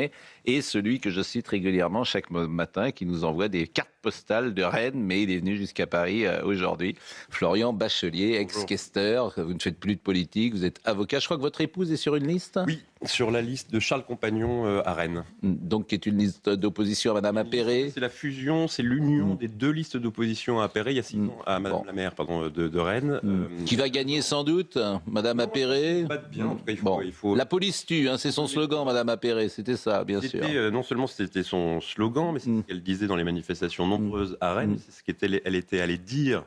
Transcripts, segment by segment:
connaît, et celui que je cite régulièrement chaque matin, qui nous envoie des cartes postales de Rennes, mais il est venu jusqu'à Paris aujourd'hui. Florian Bachelier, ex-questeur, vous ne faites plus de politique, vous êtes avocat. Je crois que votre épouse est sur une liste ? Oui, sur la liste de Charles Compagnon à Rennes. Donc, qui est une liste d'opposition à Madame Appéré. C'est la fusion, c'est l'union des deux listes d'opposition à Appéré, il y a 6 ans, à Madame la maire de Rennes. Qui va gagner sans doute, Madame Appéré. Bien, en tout cas, il faut... La police tue, c'est son slogan, Madame Appéré, c'était ça, bien sûr. Non seulement c'était son slogan, mais c'est ce qu'elle disait dans les manifestations nombreuses à Rennes, c'est ce qu'elle était allée dire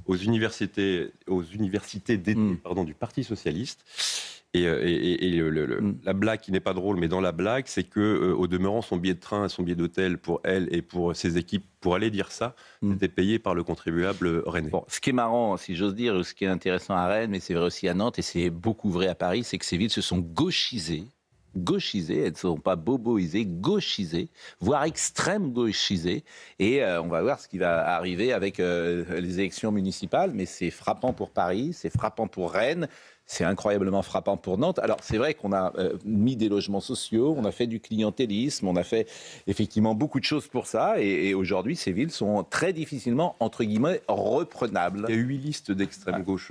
aux universités d'été du Parti socialiste. Et la blague qui n'est pas drôle, mais dans la blague, c'est que au demeurant, son billet de train et son billet d'hôtel pour elle et pour ses équipes, pour aller dire ça, c'était payé par le contribuable rennais. Bon, ce qui est marrant, si j'ose dire, ou ce qui est intéressant à Rennes, mais c'est vrai aussi à Nantes, et c'est beaucoup vrai à Paris, c'est que ces villes se sont gauchisées, elles ne sont pas boboisées, gauchisées, voire extrême gauchisées. Et on va voir ce qui va arriver avec les élections municipales, mais c'est frappant pour Paris, c'est frappant pour Rennes. C'est incroyablement frappant pour Nantes. Alors, c'est vrai qu'on a mis des logements sociaux, on a fait du clientélisme, on a fait effectivement beaucoup de choses pour ça. Et aujourd'hui, ces villes sont très difficilement, entre guillemets, reprenables. Il y a 8 listes d'extrême gauche,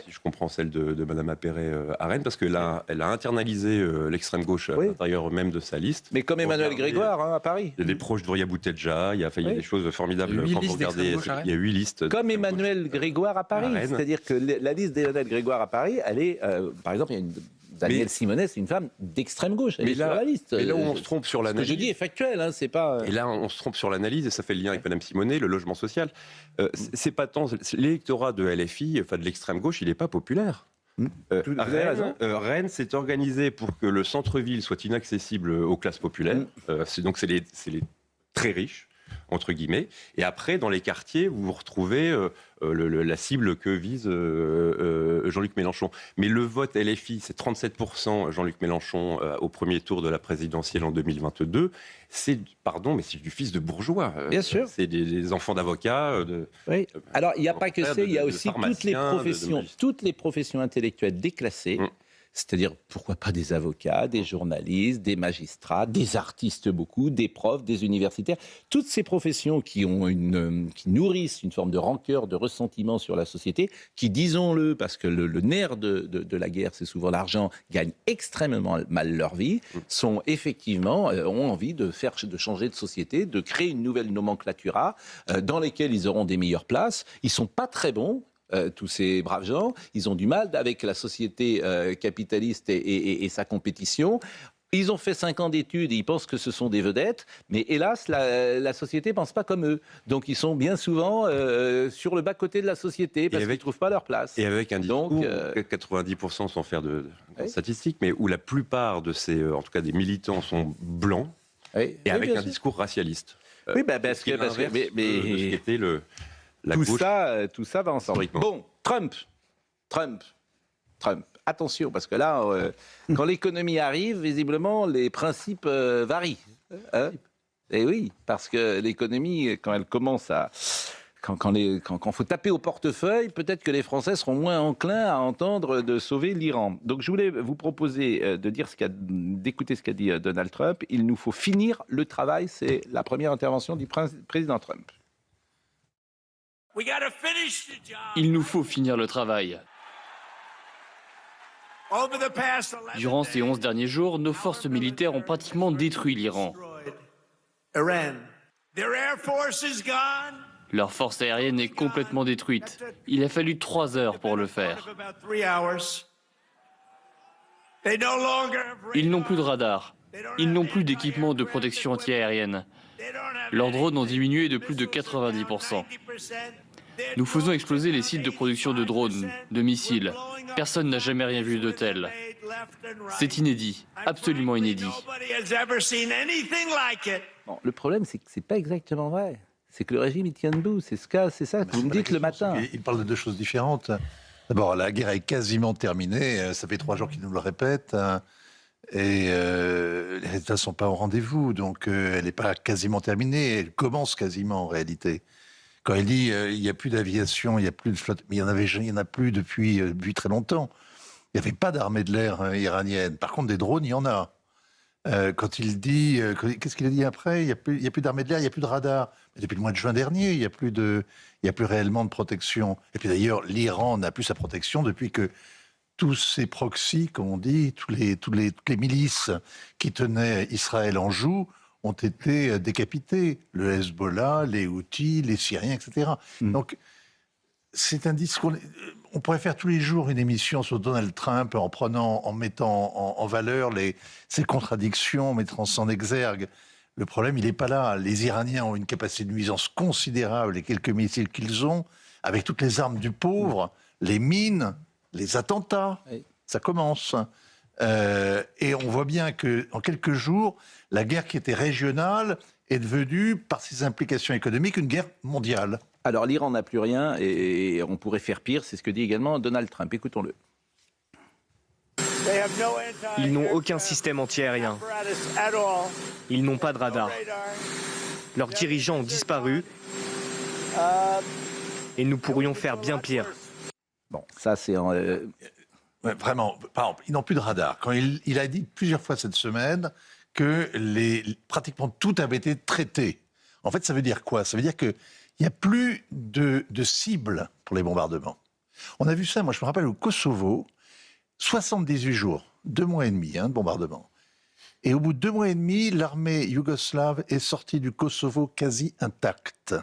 si je comprends celle de Madame Appéré à Rennes, parce qu'elle a internalisé l'extrême gauche à l'intérieur même de sa liste. Mais comme Emmanuel Grégoire à Paris. Il y a des proches d'Ouria Boutelja, il y a des choses formidables. Quand vous regardez, il y a 8 listes. Comme Emmanuel Grégoire à Paris. C'est-à-dire que la liste d'Emmanuel Grégoire à Paris, elle est, par exemple, il y a Danielle Simonet, c'est une femme d'extrême gauche. Elle est sur la liste. Mais là où on se trompe sur l'analyse. Ce que je dis est factuel, c'est pas. Et là, on se trompe sur l'analyse, et ça fait le lien avec Madame Simonet, le logement social. C'est pas tant. L'électorat de LFI, de l'extrême gauche, il n'est pas populaire. Rennes s'est organisé pour que le centre-ville soit inaccessible aux classes populaires. Donc, c'est les très riches, entre guillemets. Et après, dans les quartiers, vous retrouvez la cible que vise Jean-Luc Mélenchon. Mais le vote LFI, c'est 37% Jean-Luc Mélenchon au premier tour de la présidentielle en 2022. C'est du fils de bourgeois. Bien sûr. C'est des enfants d'avocats. Oui. Alors, il n'y a pas que ça, il y a aussi toutes les professions intellectuelles déclassées. C'est-à-dire, pourquoi pas des avocats, des journalistes, des magistrats, des artistes beaucoup, des profs, des universitaires. Toutes ces professions qui nourrissent une forme de rancœur, de ressentiment sur la société, qui, disons-le, parce que le nerf de la guerre, c'est souvent l'argent, gagnent extrêmement mal leur vie, sont effectivement, ont envie de changer de société, de créer une nouvelle nomenclatura dans lesquelles ils auront des meilleures places. Ils ne sont pas très bons. Tous ces braves gens, ils ont du mal avec la société capitaliste et sa compétition. Ils ont fait 5 ans d'études et ils pensent que ce sont des vedettes, mais hélas, la société ne pense pas comme eux. Donc ils sont bien souvent sur le bas-côté de la société parce qu'ils ne trouvent pas leur place. Et avec un discours, 90% sans faire de statistiques, mais où la plupart de en tout cas des militants sont blancs, et avec un discours racialiste. Oui, parce que tout ça va ensemble. Bon, Trump. Attention, parce que là, quand l'économie arrive, visiblement, les principes varient. Et oui, parce que l'économie, quand elle commence à... Quand faut taper au portefeuille, peut-être que les Français seront moins enclins à entendre de sauver l'Iran. Donc je voulais vous proposer d'écouter ce qu'a dit Donald Trump. Il nous faut finir le travail, c'est la première intervention du président Trump. Il nous faut finir le travail. Durant ces 11 derniers jours, nos forces militaires ont pratiquement détruit l'Iran. Leur force aérienne est complètement détruite. Il a fallu 3 heures pour le faire. Ils n'ont plus de radar. Ils n'ont plus d'équipement de protection antiaérienne. Leurs drones ont diminué de plus de 90%. Nous faisons exploser les sites de production de drones, de missiles. Personne n'a jamais rien vu de tel. C'est inédit, absolument inédit. Bon, le problème, c'est que ce n'est pas exactement vrai. C'est que le régime, il tient debout. C'est ça que vous me dites le matin. Il parle de 2 choses différentes. D'abord, la guerre est quasiment terminée. Ça fait 3 jours qu'il nous le répète. Et les résultats ne sont pas au rendez-vous. Donc, elle n'est pas quasiment terminée. Elle commence quasiment, en réalité. Quand il dit il n'y a plus d'aviation, il n'y a plus de flotte, mais il y en a plus depuis très longtemps. Il n'y avait pas d'armée de l'air iranienne. Par contre, des drones, il y en a. quand il dit... Qu'est-ce qu'il a dit après? Il n'y a plus d'armée de l'air, il n'y a plus de radar. Mais depuis le mois de juin dernier, il n'y a plus réellement de protection. Et puis d'ailleurs, l'Iran n'a plus sa protection depuis que tous ces proxys, comme on dit, toutes les milices qui tenaient Israël en joue, ont été décapités. Le Hezbollah, les Houthis, les Syriens, etc. Donc, c'est un discours... On pourrait faire tous les jours une émission sur Donald Trump en mettant en valeur ses contradictions, en mettant en exergue. Le problème, il n'est pas là. Les Iraniens ont une capacité de nuisance considérable, les quelques missiles qu'ils ont, avec toutes les armes du pauvre, les mines, les attentats. Oui. Ça commence. Et on voit bien qu'en quelques jours, la guerre qui était régionale est devenue, par ses implications économiques, une guerre mondiale. Alors l'Iran n'a plus rien et on pourrait faire pire, c'est ce que dit également Donald Trump. Écoutons-le. Ils n'ont aucun système antiaérien. Ils n'ont pas de radar. Leurs dirigeants ont disparu et nous pourrions faire bien pire. Bon, ça c'est... Ouais, vraiment, par exemple, ils n'ont plus de radar. Quand il a dit plusieurs fois cette semaine que pratiquement tout avait été traité. En fait, ça veut dire quoi? Ça veut dire qu'il n'y a plus de cibles pour les bombardements. On a vu ça, moi je me rappelle au Kosovo, 78 jours, 2 mois et demi de bombardement. Et au bout de 2 mois et demi, l'armée yougoslave est sortie du Kosovo quasi intacte.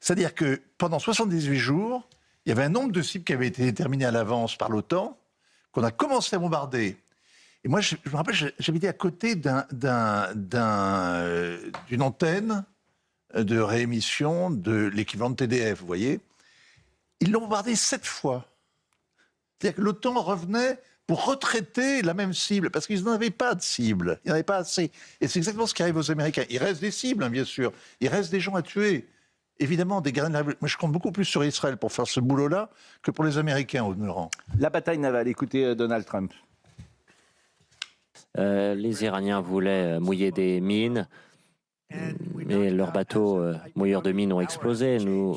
C'est-à-dire que pendant 78 jours, il y avait un nombre de cibles qui avaient été déterminées à l'avance par l'OTAN, qu'on a commencé à bombarder. Et moi, je me rappelle, j'habitais à côté d'une antenne de réémission de l'équivalent de TDF, vous voyez. Ils l'ont bombardé 7 fois. C'est-à-dire que l'OTAN revenait pour retraiter la même cible, parce qu'ils n'avaient pas de cible, il n'y en avait pas assez. Et c'est exactement ce qui arrive aux Américains. Il reste des cibles, bien sûr. Il reste des gens à tuer. Évidemment, des gardiens de la... Moi, je compte beaucoup plus sur Israël pour faire ce boulot-là que pour les Américains, au demeurant. La bataille navale, écoutez Donald Trump. Les Iraniens voulaient mouiller des mines, mais leurs bateaux mouilleurs de mines ont explosé. Nous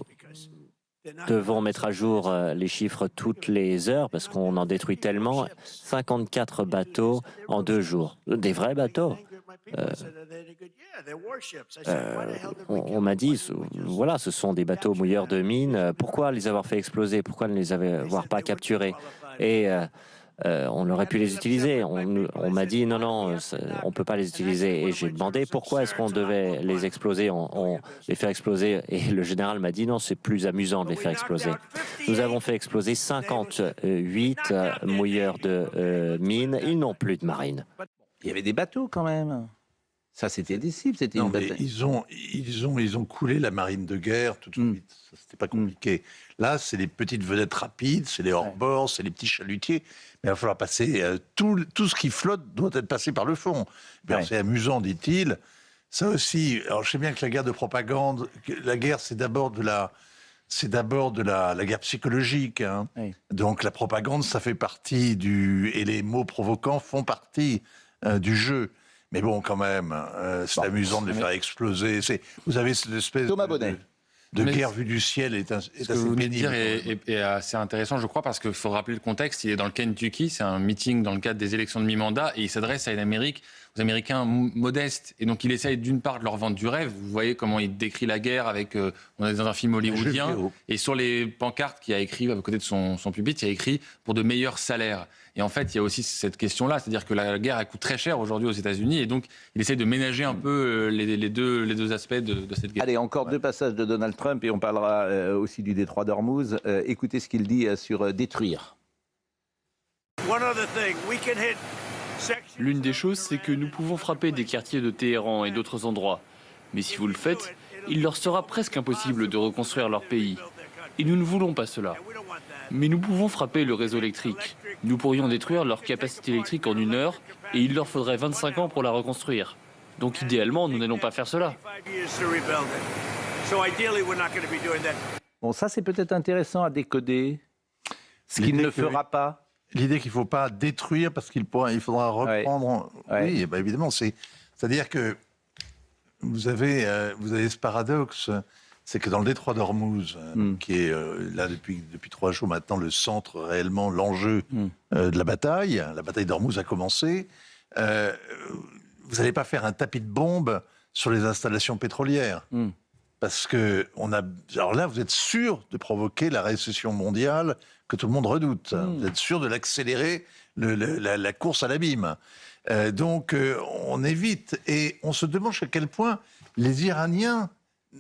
devons mettre à jour les chiffres toutes les heures parce qu'on en détruit tellement. 54 bateaux en 2 jours. Des vrais bateaux. On m'a dit, voilà, ce sont des bateaux mouilleurs de mines. Pourquoi les avoir fait exploser? Pourquoi ne les avoir pas capturés? Et on aurait pu les utiliser. On m'a dit non, on ne peut pas les utiliser. Et j'ai demandé pourquoi est-ce qu'on devait les exploser, les faire exploser. Et le général m'a dit non, c'est plus amusant de les faire exploser. Nous avons fait exploser 58 mouilleurs de mines. Ils n'ont plus de marine. Il y avait des bateaux quand même. Ça, c'était des cibles, c'était une bataille. Ils ont coulé la marine de guerre tout de suite. C'était pas compliqué. Là, c'est les petites vedettes rapides, c'est les hors-bords, c'est les petits chalutiers. Mais il va falloir passer... tout ce qui flotte doit être passé par le fond. C'est amusant, dit-il. Ça aussi... Alors, je sais bien que la guerre de propagande... La guerre, c'est d'abord de la guerre psychologique. Hein. Oui. Donc, la propagande, ça fait partie et les mots provoquants font partie du jeu. Mais bon, quand même, c'est amusant de les faire exploser. Vous avez cette espèce de guerre vue du ciel est assez pénible. Ce que vous venez de dire est assez intéressant, je crois, parce qu'il faut rappeler le contexte. Il est dans le Kentucky, c'est un meeting dans le cadre des élections de mi-mandat, et il s'adresse à aux Américains modestes. Et donc, il essaye d'une part de leur vendre du rêve. Vous voyez comment il décrit la guerre avec... on est dans un film hollywoodien. Et sur les pancartes qu'il a écrit à côté de son pupitre, il y a écrit « pour de meilleurs salaires ». Et en fait, il y a aussi cette question-là, c'est-à-dire que la guerre, elle coûte très cher aujourd'hui aux États-Unis, et donc il essaie de ménager un peu les deux aspects de cette guerre. Allez, encore 2 passages de Donald Trump, et on parlera aussi du détroit d'Ormuz. Écoutez ce qu'il dit sur détruire. L'une des choses, c'est que nous pouvons frapper des quartiers de Téhéran et d'autres endroits. Mais si vous le faites, il leur sera presque impossible de reconstruire leur pays. Et nous ne voulons pas cela. Mais nous pouvons frapper le réseau électrique. Nous pourrions détruire leur capacité électrique en 1 heure et il leur faudrait 25 ans pour la reconstruire. Donc idéalement, nous n'allons pas faire cela. Bon, ça c'est peut-être intéressant à décoder. Ce qu'il ne fera pas. L'idée qu'il ne faut pas détruire parce qu'il faudra reprendre... Oui, bah évidemment, c'est-à-dire que vous avez ce paradoxe... C'est que dans le détroit d'Ormuz, qui est là depuis 3 jours maintenant le centre réellement, l'enjeu de la bataille d'Ormuz a commencé. vous n'allez pas faire un tapis de bombes sur les installations pétrolières. Parce que alors là, vous êtes sûr de provoquer la récession mondiale que tout le monde redoute. Vous êtes sûr de l'accélérer, la course à l'abîme. Donc, on évite. Et on se demande à quel point les Iraniens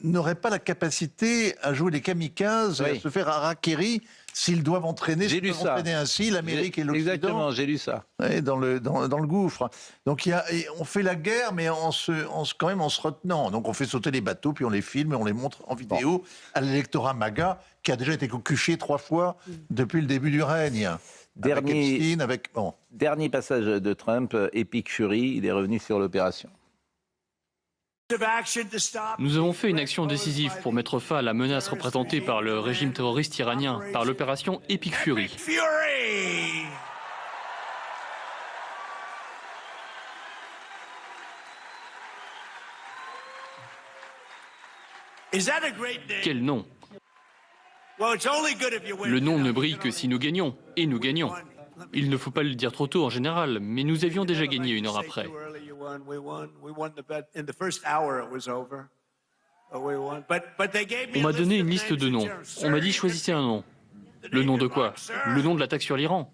n'auraient pas la capacité à jouer les kamikazes et à se faire harakiri s'ils doivent entraîner, ainsi l'Amérique et l'Occident. Exactement, j'ai lu ça. Ouais, dans le gouffre. Donc on fait la guerre, mais quand même en se retenant. Donc on fait sauter les bateaux, puis on les filme et on les montre en vidéo à l'électorat MAGA, qui a déjà été cocuché 3 fois depuis le début du règne. Dernier passage de Trump, Epic Fury, il est revenu sur l'opération. Nous avons fait une action décisive pour mettre fin à la menace représentée par le régime terroriste iranien, par l'opération Epic Fury. Quel nom! Le nom ne brille que si nous gagnons, et nous gagnons. Il ne faut pas le dire trop tôt en général, mais nous avions déjà gagné 1 heure après. On m'a donné une liste de noms. On m'a dit choisissez un nom. Le nom de quoi? Le nom de l'attaque sur l'Iran.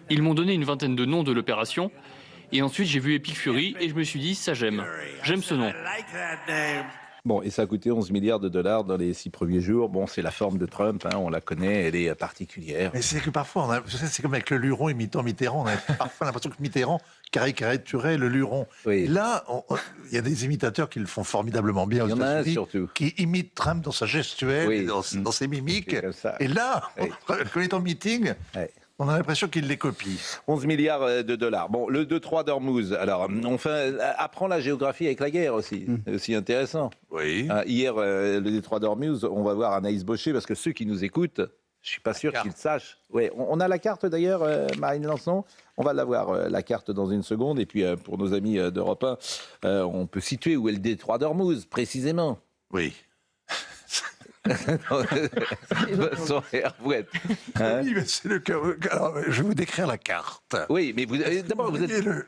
Ils m'ont donné une vingtaine de noms de l'opération. Et ensuite, j'ai vu Epic Fury et je me suis dit, ça j'aime. J'aime ce nom. Bon, et ça a coûté 11 milliards de dollars dans les 6 premiers jours. Bon, c'est la forme de Trump, hein, on la connaît, elle est particulière. Mais c'est que parfois, c'est comme avec le Luron imitant Mitterrand, on a parfois l'impression que Mitterrand caricaturait le Luron. Oui. Là, il y a des imitateurs qui le font formidablement bien. Il y en a un surtout. Qui imite Trump dans sa gestuelle, et dans ses mimiques. Et là, quand il est en meeting... On a l'impression qu'il les copie. 11 milliards de dollars. Bon, le détroit d'Ormuz. Alors, apprend la géographie avec la guerre aussi. C'est aussi intéressant. Oui. Hier, le détroit d'Ormuz, on va voir Anaïs Baucher, parce que ceux qui nous écoutent, je ne suis pas sûr qu'ils sachent. Ouais, on a la carte d'ailleurs, Marine Lançon. On va l'avoir, la carte, dans une seconde. Et puis, pour nos amis d'Europe 1, on peut situer où est le détroit d'Ormuz, précisément. Oui. Vincent Hervouette. Hein? Oui, mais c'est le cas. Alors, je vais vous décrire la carte. Oui, mais d'abord, vous êtes... Le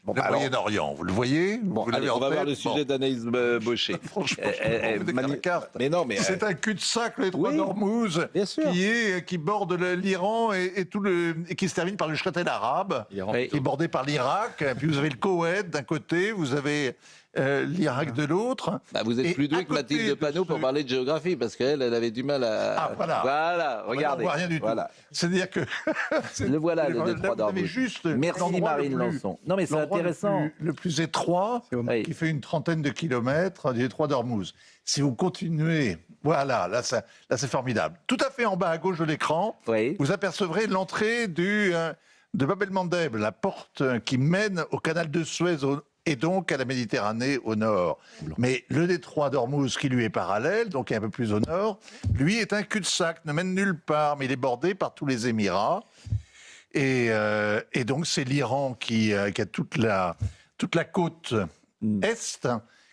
Moyen-Orient, vous le voyez? Bon, allez, on va voir le sujet d'Anaïs Baucher. Franchement, la carte. Mais non, mais... C'est un cul-de-sac, le détroit d'Ormuz, qui borde l'Iran et qui se termine par le Châtel arabe, qui est bordé par l'Irak. Puis vous avez le Koweït d'un côté, vous avez... l'Irak de l'autre. Bah, vous êtes plus doué que Mathilde Panot pour parler de géographie, parce qu'elle avait du mal à... Ah, voilà. Voilà, regardez. On voit rien du tout. C'est-à-dire que... Le voilà, le détroit d'Ormuz. Merci Marine Lançon. Non, mais c'est intéressant. Le plus étroit, qui fait une trentaine de kilomètres, du détroit d'Ormuz. Si vous continuez... Voilà, là c'est formidable. Tout à fait en bas à gauche de l'écran, vous apercevrez l'entrée de Bab el-Mandeb, la porte qui mène au canal de Suez, et donc à la Méditerranée au nord. Mais le détroit d'Ormuz, qui lui est parallèle, donc un peu plus au nord, lui est un cul-de-sac, ne mène nulle part, mais il est bordé par tous les Émirats. Et donc c'est l'Iran qui a toute la côte est,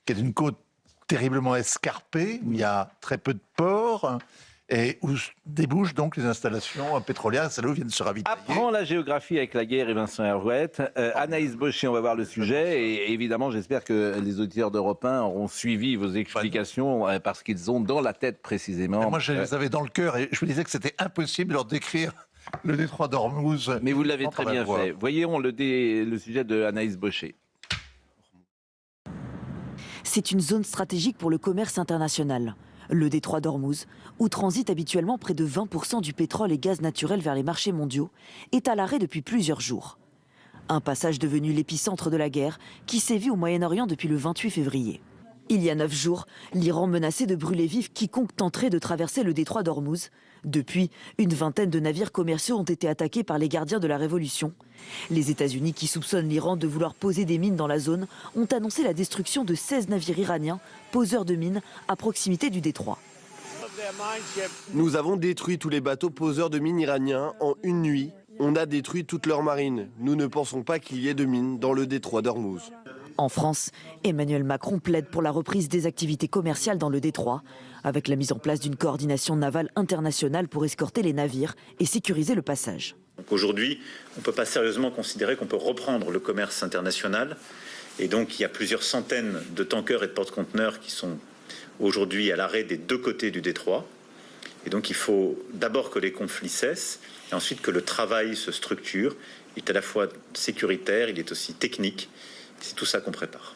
qui est une côte terriblement escarpée, où il y a très peu de ports, et où débouchent donc les installations pétrolières. C'est là où viennent se ravitailler. Apprends la géographie avec la guerre et Vincent Hervouette. Anaïs Baucher, on va voir le sujet. Et évidemment, j'espère que les auditeurs d'Europe 1 auront suivi vos explications, parce qu'ils ont dans la tête précisément... Moi, je les avais dans le cœur, et je me disais que c'était impossible de leur décrire le détroit d'Ormuz. Mais vous l'avez très bien fait. Voyons le sujet de Anaïs Baucher. C'est une zone stratégique pour le commerce international. Le détroit d'Ormuz, où transite habituellement près de 20% du pétrole et gaz naturel vers les marchés mondiaux, est à l'arrêt depuis plusieurs jours. Un passage devenu l'épicentre de la guerre qui sévit au Moyen-Orient depuis le 28 février. Il y a 9 jours, l'Iran menaçait de brûler vif quiconque tenterait de traverser le détroit d'Ormuz. Depuis, une vingtaine de navires commerciaux ont été attaqués par les gardiens de la Révolution. Les États-Unis, qui soupçonnent l'Iran de vouloir poser des mines dans la zone, ont annoncé la destruction de 16 navires iraniens, poseurs de mines, à proximité du détroit. Nous avons détruit tous les bateaux poseurs de mines iraniens en une nuit. On a détruit toute leur marine. Nous ne pensons pas qu'il y ait de mines dans le détroit d'Ormuz. En France, Emmanuel Macron plaide pour la reprise des activités commerciales dans le détroit, avec la mise en place d'une coordination navale internationale pour escorter les navires et sécuriser le passage. Aujourd'hui, on ne peut pas sérieusement considérer qu'on peut reprendre le commerce international. Et donc, il y a plusieurs centaines de tankers et de porte-conteneurs qui sont aujourd'hui à l'arrêt des deux côtés du détroit. Et donc, il faut d'abord que les conflits cessent et ensuite que le travail se structure. Il est à la fois sécuritaire, il est aussi technique. C'est tout ça qu'on prépare.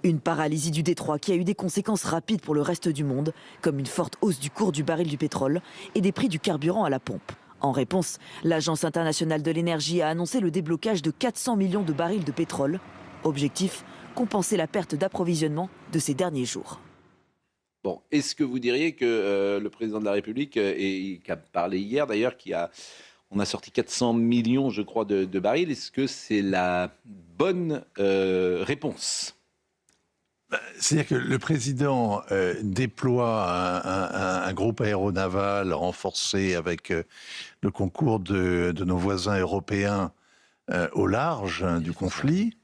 Une paralysie du détroit qui a eu des conséquences rapides pour le reste du monde, comme une forte hausse du cours du baril du pétrole et des prix du carburant à la pompe. En réponse, l'Agence internationale de l'énergie a annoncé le déblocage de 400 millions de barils de pétrole. Objectif, compenser la perte d'approvisionnement de ces derniers jours. Bon, est-ce que vous diriez que le président de la République, et qui a parlé hier d'ailleurs, on a sorti 400 millions, je crois, de barils, est-ce que c'est la bonne réponse ? C'est-à-dire que le président déploie un groupe aéronaval renforcé avec le concours de nos voisins européens au large du conflit,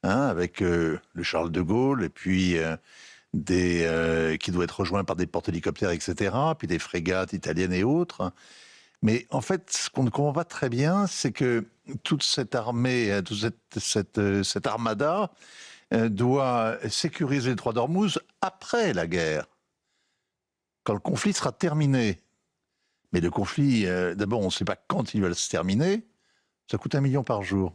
avec le Charles de Gaulle et puis qui doit être rejoint par des porte-hélicoptères, etc., puis des frégates italiennes et autres. Mais en fait, ce qu'on ne comprend pas très bien, c'est que toute cette armée, toute cette armada doit sécuriser le détroit d'Ormuz après la guerre, quand le conflit sera terminé. Mais le conflit, d'abord, on ne sait pas quand il va se terminer. Ça coûte 1 million par jour,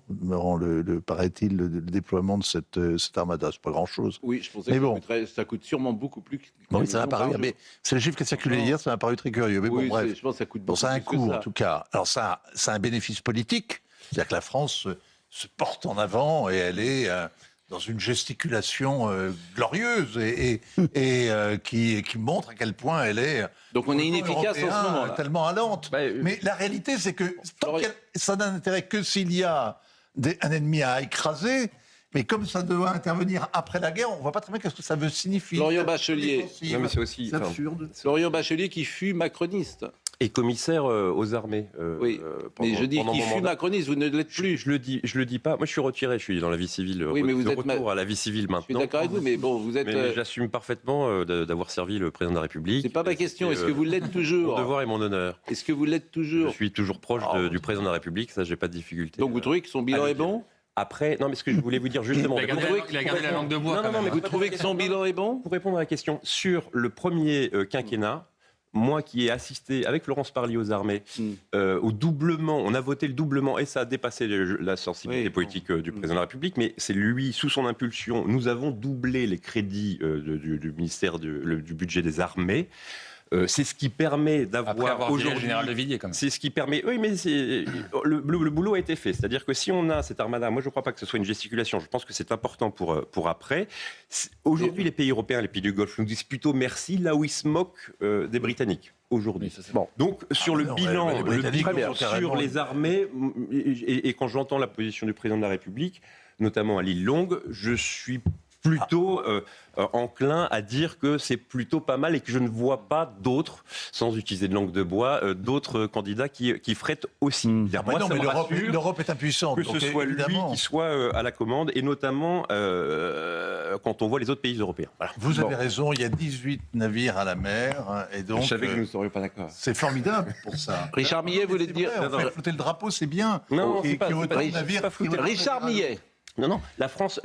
paraît-il, le déploiement de cette armada. C'est pas grand-chose. Oui, je pensais que ça coûte sûrement beaucoup plus. Oui, ça m'a paru. Mais c'est le chiffre qui a circulé hier, ça m'a paru très curieux. Mais oui, bon, bref. Je pense que ça coûte beaucoup ça a un plus coût, que ça. en tout cas. Alors ça a un bénéfice politique, c'est-à-dire que la France se porte en avant et elle est dans une gesticulation glorieuse et qui montre à quel point elle est. Donc on est inefficace en ce moment-là. Tellement allante. Mais la réalité, c'est que ça n'a d'intérêt que s'il y a un ennemi à écraser. Mais comme ça doit intervenir après la guerre, on ne voit pas très bien ce que ça veut signifier. Florian Bachelier. Non, mais c'est aussi absurde. Florian Bachelier qui fut macroniste. Et commissaire aux armées. Oui, mais je dis qu'il fut macroniste, vous ne l'êtes plus. Je le dis pas. Moi, je suis retiré, je suis dans la vie civile. Oui, mais vous êtes retour à la vie civile maintenant. Je suis d'accord avec vous, mais bon, vous êtes. Mais j'assume parfaitement d'avoir servi le président de la République. C'est pas ma question. Est-ce que vous l'êtes toujours ? Mon devoir et mon honneur. Est-ce que vous l'êtes toujours ? Je suis toujours proche du président de la République. Ça, j'ai pas de difficulté. Donc vous trouvez que son bilan est bon ? Après, non, mais ce que je voulais vous dire justement... Il a gardé la langue de bois. Non, mais vous trouvez que son bilan est bon ? Pour répondre à la question, sur le premier quinquennat, moi qui ai assisté avec Florence Parly aux armées au doublement, on a voté le doublement et ça a dépassé la sensibilité politique du président de la République, mais c'est lui, sous son impulsion, nous avons doublé les crédits du ministère du budget des armées. C'est ce qui permet d'avoir aujourd'hui... général de Villiers, quand même. C'est ce qui permet... Oui, mais le boulot a été fait. C'est-à-dire que si on a cette armada, moi je ne crois pas que ce soit une gesticulation, je pense que c'est important pour après. Aujourd'hui, les pays européens, les pays du Golfe nous disent plutôt merci, là où ils se moquent des Britanniques. Aujourd'hui. Bon. Donc, sur le bilan sur les armées, et quand j'entends la position du président de la République, notamment à l'île Longue, je suis plutôt enclin à dire que c'est plutôt pas mal et que je ne vois pas d'autres, sans utiliser de langue de bois, d'autres candidats qui feraient aussi. Moi, non, mais l'Europe est impuissante. Que ce soit lui qui soit à la commande, et notamment quand on voit les autres pays europééens. Voilà. Vous avez raison, il y a 18 navires à la mer, et donc... Je savais que nous ne serions pas d'accord. C'est formidable pour ça. Richard Millet voulait dire... Faire flotter le drapeau, c'est bien. Non, c'est pas Richard Millet. Non, la France,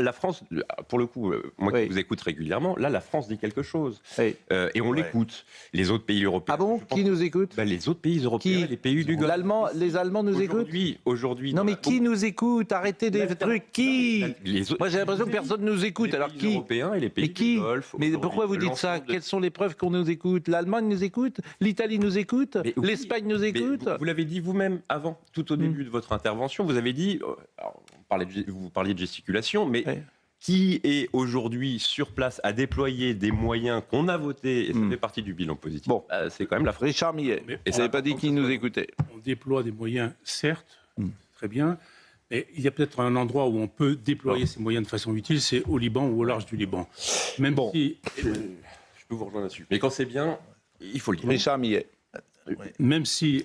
pour le coup, moi qui vous écoute régulièrement, là, la France dit quelque chose. Et on l'écoute. Les autres pays européens... Ah bon ? Qui nous écoute ? Les autres pays européens, les pays du Golfe. Les Allemands nous écoutent ? Aujourd'hui... Non, mais qui nous écoute ? Arrêtez des trucs. Qui ? Moi, j'ai l'impression que personne ne nous écoute. Alors qui ? Les pays européens et les pays du Golfe. Mais pourquoi vous dites ça ? Quelles sont les preuves qu'on nous écoute ? L'Allemagne nous écoute ? L'Italie nous écoute ? L'Espagne nous écoute ? Vous l'avez dit vous-même avant, tout au début de votre intervention, vous avez dit... Vous parliez de gesticulation, mais qui est aujourd'hui sur place à déployer des moyens qu'on a votés, et ça fait partie du bilan positif. Bon, c'est quand même la France. Richard Millet, et ça n'avait pas dit qui nous écoutait. On déploie des moyens, certes, très bien, mais il y a peut-être un endroit où on peut déployer ces moyens de façon utile, c'est au Liban ou au large du Liban. Même si... Je peux vous rejoindre là-dessus. Mais quand c'est bien, il faut le dire. Richard Millet. Même si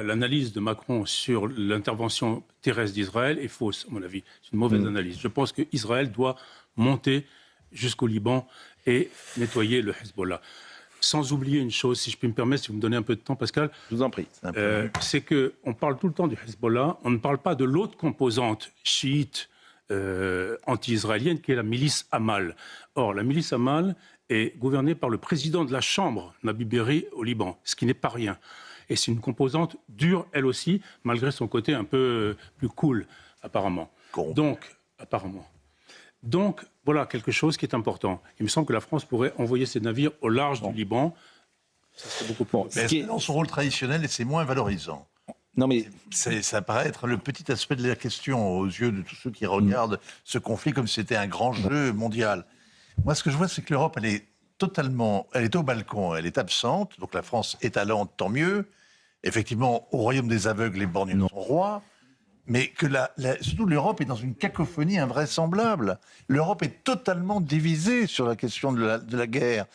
l'analyse de Macron sur l'intervention terrestre d'Israël est fausse, à mon avis. C'est une mauvaise analyse. Je pense qu'Israël doit monter jusqu'au Liban et nettoyer le Hezbollah. Sans oublier une chose, si je puis me permettre, si vous me donnez un peu de temps, Pascal. Je vous en prie. C'est qu'on parle tout le temps du Hezbollah, on ne parle pas de l'autre composante chiite anti-israélienne qui est la milice Amal. Or, la milice Amal est gouvernée par le président de la Chambre, Nabi Berri, au Liban, ce qui n'est pas rien. Et c'est une composante dure, elle aussi, malgré son côté un peu plus cool, apparemment. Donc, voilà quelque chose qui est important. Il me semble que la France pourrait envoyer ses navires au large du Liban. Ça serait beaucoup plus... Mais c'est dans son rôle traditionnel et c'est moins valorisant. Non mais ça paraît être le petit aspect de la question aux yeux de tous ceux qui regardent ce conflit comme si c'était un grand jeu mondial. Moi, ce que je vois, c'est que l'Europe, elle est au balcon, elle est absente. Donc la France est à Londres, tant mieux. Effectivement, au royaume des aveugles, les borgneux sont rois. Mais que surtout l'Europe est dans une cacophonie invraisemblable. L'Europe est totalement divisée sur la question de la guerre.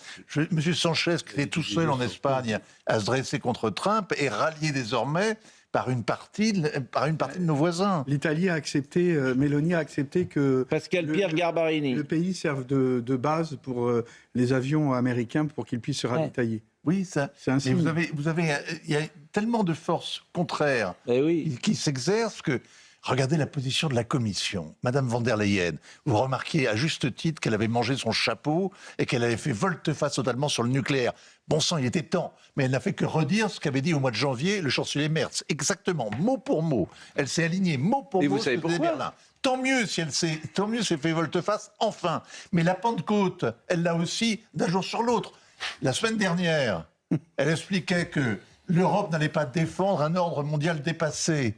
Monsieur Sanchez, qui est tout seul en Espagne à se dresser contre Trump, est rallié désormais par une partie de nos voisins. L'Italie a accepté, Meloni a accepté que Pierre Garbarini, le pays serve de base pour les avions américains pour qu'ils puissent se ravitailler. Oui, ça. C'est un signe. Il y a tellement de forces contraires qui s'exercent que. Regardez la position de la Commission. Madame von der Leyen, vous remarquiez à juste titre qu'elle avait mangé son chapeau et qu'elle avait fait volte-face totalement sur le nucléaire. Bon sang, il était temps. Mais elle n'a fait que redire ce qu'avait dit au mois de janvier le chancelier Merz. Exactement, mot pour mot. Elle s'est alignée mot pour mot. Et vous savez pourquoi ? Tant mieux si elle s'est fait volte-face, enfin. Mais la Pentecôte, elle l'a aussi d'un jour sur l'autre. La semaine dernière, elle expliquait que l'Europe n'allait pas défendre un ordre mondial dépassé.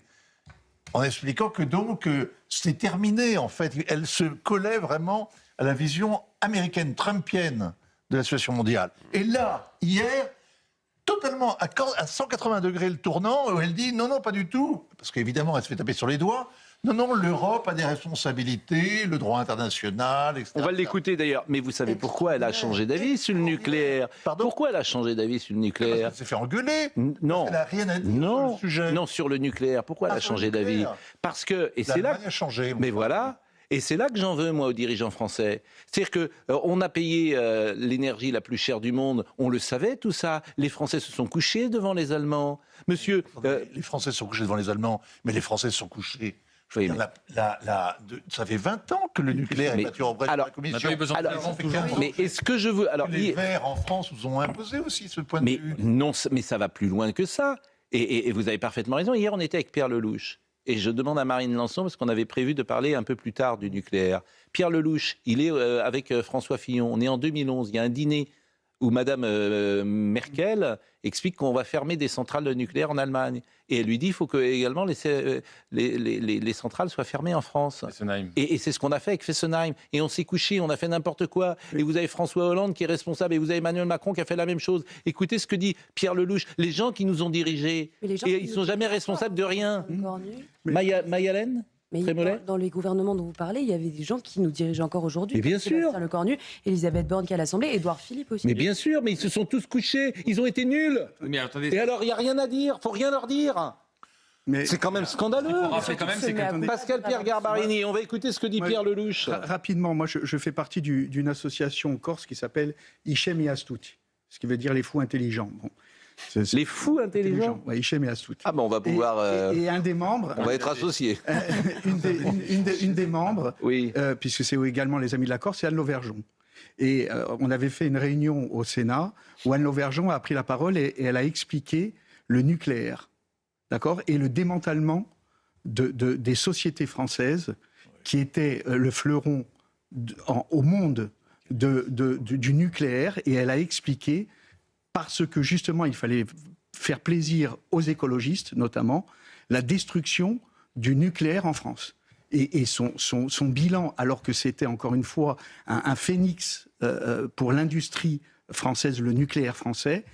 En expliquant que donc c'était terminé, en fait. Elle se collait vraiment à la vision américaine, trumpienne de la situation mondiale. Et là, hier, totalement à 180 degrés le tournant, où elle dit non, pas du tout, parce qu'évidemment, elle se fait taper sur les doigts. Non, l'Europe a des responsabilités, le droit international, etc. On va l'écouter d'ailleurs. Mais vous savez pourquoi elle a changé d'avis sur le nucléaire ? Pourquoi elle a changé d'avis sur le nucléaire ? Parce qu'elle s'est fait engueuler. Non. Elle n'a rien à dire sur le sujet. Non, sur le nucléaire. Pourquoi elle a changé d'avis ? Parce que... Et c'est là... a changé. Mais voilà. Et c'est là que j'en veux, moi, aux dirigeants français. C'est-à-dire qu'on a payé l'énergie la plus chère du monde. On le savait, tout ça. Les Français se sont couchés devant les Allemands. Monsieur... Les Français se sont couchés devant les Allemands, mais les Français se sont couchés... ça fait 20 ans que le nucléaire est battu en brèche par la Commission. Mais est-ce que je veux... les Verts en France vous ont imposé aussi ce point de vue. Non, mais ça va plus loin que ça. Et vous avez parfaitement raison. Hier, on était avec Pierre Lelouch. Et je demande à Marine Lançon, parce qu'on avait prévu de parler un peu plus tard du nucléaire. Pierre Lelouch, il est avec François Fillon. On est en 2011. Il y a un dîner où Madame Merkel explique qu'on va fermer des centrales nucléaires en Allemagne. Et elle lui dit qu'il faut que également les centrales soient fermées en France. Et c'est ce qu'on a fait avec Fessenheim. Et on s'est couché, on a fait n'importe quoi. Et vous avez François Hollande qui est responsable, et vous avez Emmanuel Macron qui a fait la même chose. Écoutez ce que dit Pierre Lelouch. Les gens qui nous ont dirigés, et ils ne sont jamais responsables de rien. Mayalène ? Mais dans les gouvernements dont vous parlez, il y avait des gens qui nous dirigeaient encore aujourd'hui. Mais bien sûr. Le Cornu, Elisabeth Borne qui est à l'Assemblée, Édouard Philippe aussi. Mais bien sûr, mais ils se sont tous couchés. Ils ont été nuls. Mais attendez, et alors, il n'y a rien à dire. Il ne faut rien leur dire. Mais c'est quand même scandaleux. Pascal Pierre Garbarini, on va écouter ce que dit Pierre Lelouch. Rapidement, moi je fais partie d'une association corse qui s'appelle Ichem et Astuti, ce qui veut dire les fous intelligents. Bon. Les fous intelligents. Oui, Ichem et Astuti. Ah ben on va pouvoir... Et un des membres... On va être associés. une des membres, oui. Puisque c'est également les Amis de la Corse, c'est Anne Lauvergeon. Et on avait fait une réunion au Sénat où Anne Lauvergeon a pris la parole et elle a expliqué le nucléaire, d'accord, et le démantèlement des sociétés françaises qui étaient le fleuron au monde du nucléaire, et elle a expliqué, parce que justement il fallait faire plaisir aux écologistes notamment, la destruction du nucléaire en France. Et son bilan, alors que c'était encore une fois un phénix pour l'industrie française, le nucléaire français,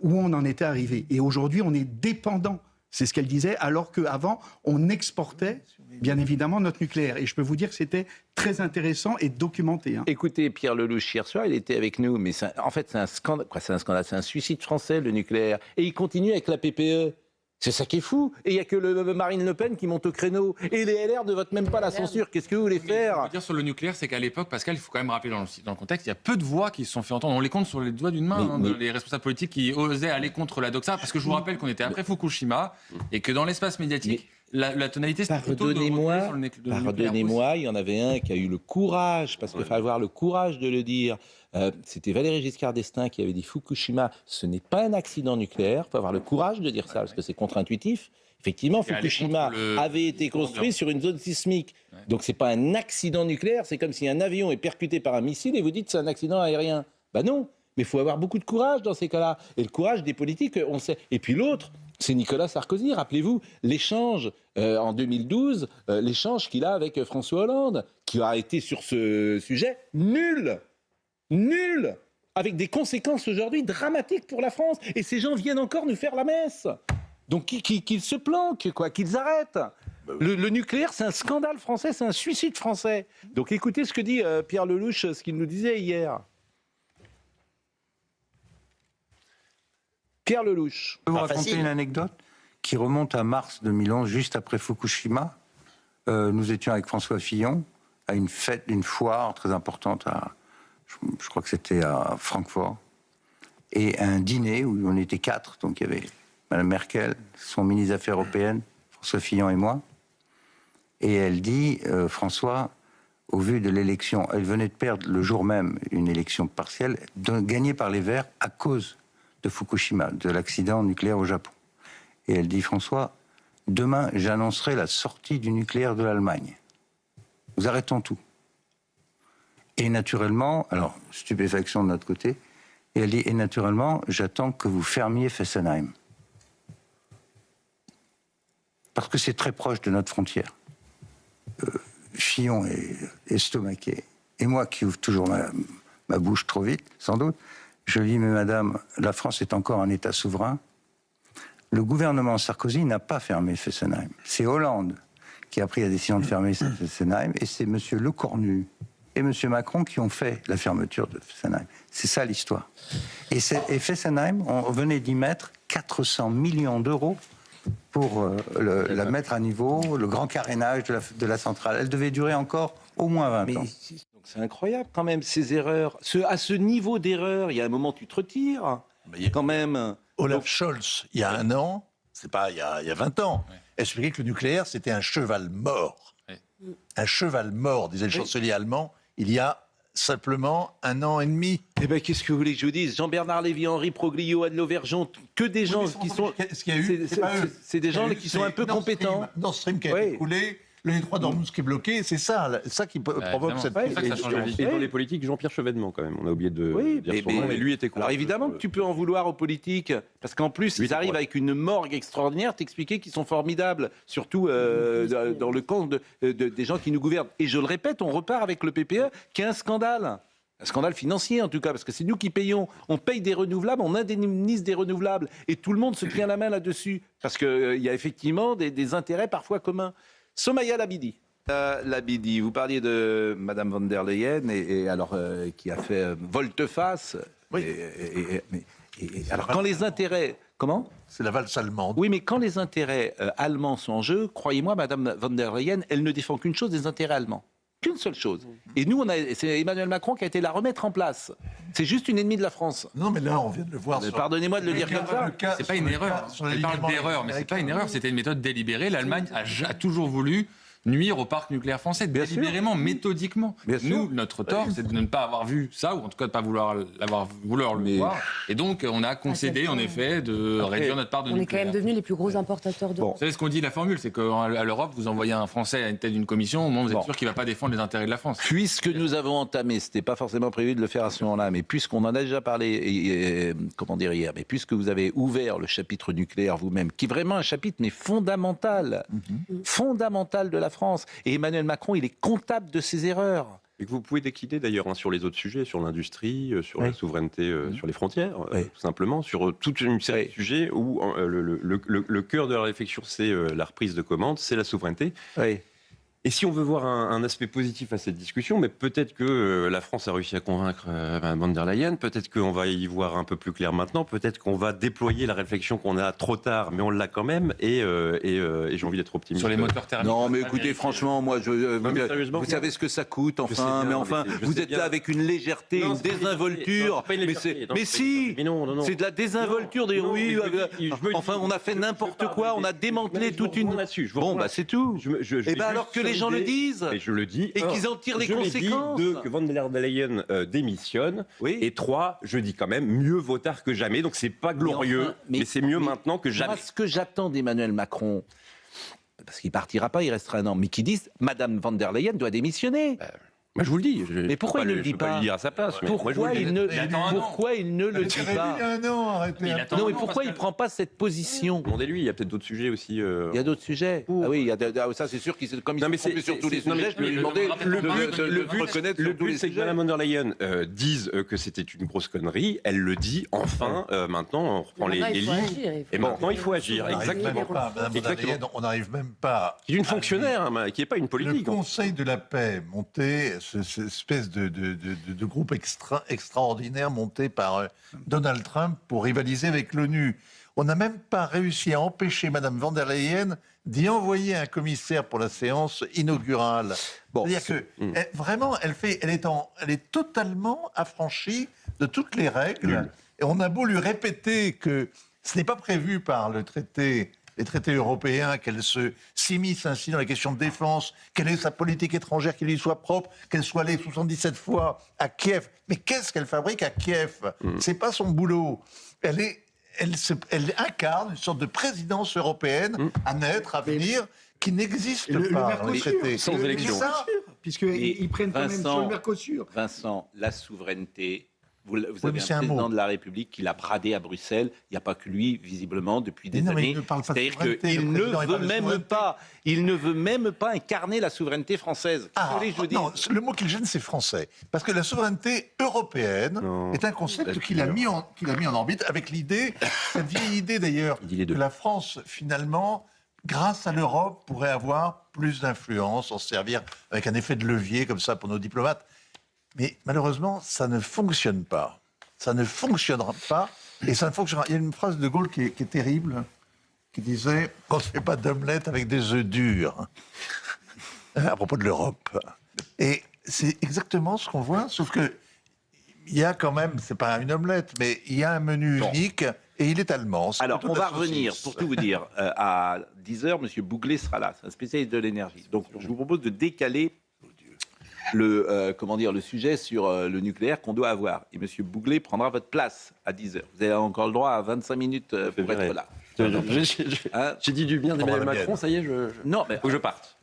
où on en était arrivé. Et aujourd'hui, on est dépendant, c'est ce qu'elle disait, alors qu'avant, on exportait, bien évidemment, notre nucléaire. Et je peux vous dire que c'était très intéressant et documenté. Hein. Écoutez, Pierre Lelouch, hier soir, il était avec nous, mais en fait, c'est un scandale. C'est un suicide français, le nucléaire. Et il continue avec la PPE. C'est ça qui est fou. Et il n'y a que Marine Le Pen qui monte au créneau. Et les LR ne votent même pas la censure. Qu'est-ce que vous voulez faire? Ce qu'on peut dire sur le nucléaire, c'est qu'à l'époque, Pascal, il faut quand même rappeler dans le contexte, il y a peu de voix qui se sont fait entendre. On les compte sur les doigts d'une main, les responsables politiques qui osaient aller contre la doxa. Parce que je vous rappelle qu'on était après Fukushima et que dans l'espace médiatique, la tonalité, c'était plutôt de revenir sur le nucléaire. Pardonnez-moi, il y en avait un qui a eu le courage, parce qu'il faut avoir le courage de le dire. C'était Valéry Giscard d'Estaing qui avait dit Fukushima, ce n'est pas un accident nucléaire. Il faut avoir le courage de dire ça, parce que c'est contre-intuitif. Effectivement, Fukushima avait été construit sur une zone sismique. Donc c'est pas un accident nucléaire, c'est comme si un avion est percuté par un missile et vous dites c'est un accident aérien. Ben non, mais il faut avoir beaucoup de courage dans ces cas-là. Et le courage des politiques, on sait. Et puis l'autre, c'est Nicolas Sarkozy. Rappelez-vous, l'échange en 2012, l'échange qu'il a avec François Hollande, qui a été sur ce sujet nul, avec des conséquences aujourd'hui dramatiques pour la France. Et ces gens viennent encore nous faire la messe. Donc qu'ils se planquent, quoi, qu'ils arrêtent. Le nucléaire, c'est un scandale français, c'est un suicide français. Donc écoutez ce que dit Pierre Lelouch, ce qu'il nous disait hier. Pierre Lelouch. Je peux vous raconter une anecdote qui remonte à mars 2011, juste après Fukushima. Nous étions avec François Fillon à une fête, une foire très importante, je crois que c'était à Francfort, et un dîner où on était 4, donc il y avait Mme Merkel, son ministre des Affaires européennes, François Fillon et moi. Et elle dit, François, au vu de l'élection, elle venait de perdre le jour même une élection partielle, gagnée par les Verts à cause de Fukushima, de l'accident nucléaire au Japon. Et elle dit, François, demain, j'annoncerai la sortie du nucléaire de l'Allemagne. Nous arrêtons tout. Et naturellement, alors, stupéfaction de notre côté, et elle dit, et naturellement, j'attends que vous fermiez Fessenheim. Parce que c'est très proche de notre frontière. Fillon est estomaqué. Et moi, qui ouvre toujours ma bouche trop vite, sans doute, je dis, mais madame, la France est encore un État souverain. Le gouvernement Sarkozy n'a pas fermé Fessenheim. C'est Hollande qui a pris la décision de fermer Fessenheim, et c'est M. Lecornu et M. Macron qui ont fait la fermeture de Fessenheim. C'est ça l'histoire. Et Fessenheim, on venait d'y mettre 400 millions d'euros pour la mettre à niveau, le grand carénage de la centrale. Elle devait durer encore au moins 20 ans. C'est incroyable quand même, ces erreurs. À ce niveau d'erreur, il y a un moment tu te retires, quand même. Olaf Scholz, il y a un an, c'est pas il y a 20 ans, expliquait que le nucléaire, c'était un cheval mort. Un cheval mort, disait le chancelier allemand, il y a simplement 1 an et demi. Eh bien, qu'est-ce que vous voulez que je vous dise? Jean-Bernard Lévy, Henri Proglio, Anne Lauvergeon, que des gens qui sont... C'est des gens qui sont un peu compétents. Nord Stream qui a été coulé, le détroit d'Ormuz qui est bloqué, c'est ça qui provoque cette... Et dans les politiques, Jean-Pierre Chevènement, quand même, on a oublié de dire son nom, mais lui était courageux. Alors évidemment que tu peux en vouloir aux politiques, parce qu'en plus, ils arrivent avec une morgue extraordinaire, t'expliquer qu'ils sont formidables, surtout dans le camp des gens qui nous gouvernent. Et je le répète, on repart avec le PPE, qui est un scandale financier en tout cas, parce que c'est nous qui payons. On paye des renouvelables, on indemnise des renouvelables, et tout le monde se tient la main là-dessus, parce qu'il y a effectivement des intérêts parfois communs. Somaya Labidi. Labidi, vous parliez de Madame von der Leyen, et alors qui a fait volte-face. Oui. Alors quand les intérêts... Comment ? C'est la valse allemande. Oui, mais quand les intérêts allemands sont en jeu, croyez-moi, Madame von der Leyen, elle ne défend qu'une chose, des intérêts allemands. Qu'une seule chose. Et nous, c'est Emmanuel Macron qui a été la remettre en place. C'est juste une ennemie de la France. Non, mais là, on vient de le voir. Pardonnez-moi de le dire comme ça. C'est pas une erreur. Elle parle d'erreur, mais c'est pas une erreur. C'était une méthode délibérée. L'Allemagne a toujours voulu nuire au parc nucléaire français, délibérément, méthodiquement. Nous, notre tort, c'est de ne pas avoir vu ça, ou en tout cas de ne pas vouloir le voir. Et donc, on a concédé, en effet, de réduire notre part de nucléaire. On est quand même devenus les plus gros importateurs d'Europe. Vous savez ce qu'on dit, la formule, c'est qu'à l'Europe, vous envoyez un Français à une tête d'une commission, au moment où vous êtes sûr qu'il ne va pas défendre les intérêts de la France. Puisque nous avons entamé, ce n'était pas forcément prévu de le faire à ce moment-là, mais puisqu'on en a déjà parlé, hier, mais puisque vous avez ouvert le chapitre nucléaire vous-même, qui est vraiment un chapitre, mais fondamental, fondamental de la France. Et Emmanuel Macron, il est comptable de ses erreurs. Et que vous pouvez décliner d'ailleurs sur les autres sujets, sur l'industrie, sur la souveraineté, sur les frontières, tout simplement, sur toute une série de sujets où le cœur de la réflexion, c'est la reprise de commande, c'est la souveraineté. Et si on veut voir un aspect positif à cette discussion, mais peut-être que la France a réussi à convaincre Mme von der Leyen, peut-être qu'on va y voir un peu plus clair maintenant, peut-être qu'on va déployer la réflexion qu'on a trop tard, mais on l'a quand même, et j'ai envie d'être optimiste. Sur les moteurs thermiques. Non, mais écoutez, franchement, moi, vous savez ce que ça coûte, enfin, mais enfin, vous êtes là avec une légèreté, une désinvolture. Mais si, c'est de la désinvolture des oui. Enfin, on a fait n'importe quoi, on a démantelé toute une. Bon, bah c'est tout. Et ben alors que les gens le disent. Et je le dis. Et qu'ils en tirent les conséquences. Dit, 2, que von der Leyen démissionne. Oui. Et 3, je dis quand même, mieux vaut tard que jamais. Donc c'est pas glorieux, mais c'est mieux maintenant que jamais. Moi, ce que j'attends d'Emmanuel Macron, parce qu'il partira pas, il restera un an, mais qu'ils disent Madame von der Leyen doit démissionner. Moi, je vous le dis. Mais pourquoi il ne le dit pas? Je vais pas lui dire à sa place. Pourquoi il ne le dit pas? Non, mais pourquoi il ne prend pas cette position? Demandez-lui, il y a peut-être d'autres sujets aussi. Il y a d'autres sujets. Ah oui, ça c'est sûr, comme il s'est trompé sur tous les sujets, je peux lui demander de reconnaître sur tous les sujets. Le but, c'est que Mme von der Leyen dise que c'était une grosse connerie. Elle le dit, enfin, maintenant, on reprend les lignes. Et maintenant, il faut agir. Exactement. Mme von der Leyen, on n'arrive même pas. Qui est une fonctionnaire, qui n'est pas une politique. Le Conseil de la paix monté, cette espèce de groupe extraordinaire monté par Donald Trump pour rivaliser avec l'ONU. On n'a même pas réussi à empêcher Mme von der Leyen d'y envoyer un commissaire pour la séance inaugurale. C'est-à-dire que vraiment, elle est totalement affranchie de toutes les règles. Et on a beau lui répéter que ce n'est pas prévu par les traités européens, qu'elle s'immisce ainsi dans la question de défense, quelle est sa politique étrangère qui lui soit propre, qu'elle soit allée 77 fois à Kiev. Mais qu'est-ce qu'elle fabrique à Kiev? C'est pas son boulot. Elle incarne une sorte de présidence européenne à naître, à venir, qui n'existe pas dans les traités. Sans élection. Puisqu'ils prennent quand même sur le Mercosur. Vincent, la souveraineté... Vous avez un président de la République qui l'a bradé à Bruxelles. Il n'y a pas que lui, visiblement, depuis des années. C'est-à-dire qu'il ne veut même pas incarner la souveraineté française. Non, le mot qui le gêne, c'est français. Parce que la souveraineté européenne est un concept qu'il a mis en orbite avec cette vieille idée d'ailleurs, que la France, finalement, grâce à l'Europe, pourrait avoir plus d'influence, s'en servir avec un effet de levier comme ça pour nos diplomates. Mais malheureusement, ça ne fonctionne pas. Ça ne fonctionnera pas. Et ça ne fonctionnera. Il y a une phrase de Gaulle qui est terrible, qui disait « On ne fait pas d'omelette avec des œufs durs » à propos de l'Europe. Et c'est exactement ce qu'on voit, sauf que il y a quand même, c'est pas une omelette, mais il y a un menu unique et il est allemand. Alors, on va revenir, pour tout vous dire, à 10h, M. Bouglet sera là, c'est un spécialiste de l'énergie. Donc, je vous propose de décaler le sujet sur le nucléaire qu'on doit avoir. Et M. Bouglet prendra votre place à 10h. Vous avez encore le droit à 25 minutes pour être là. J'ai dit du bien d'Emmanuel Macron, ça y est, non, mais faut que je parte.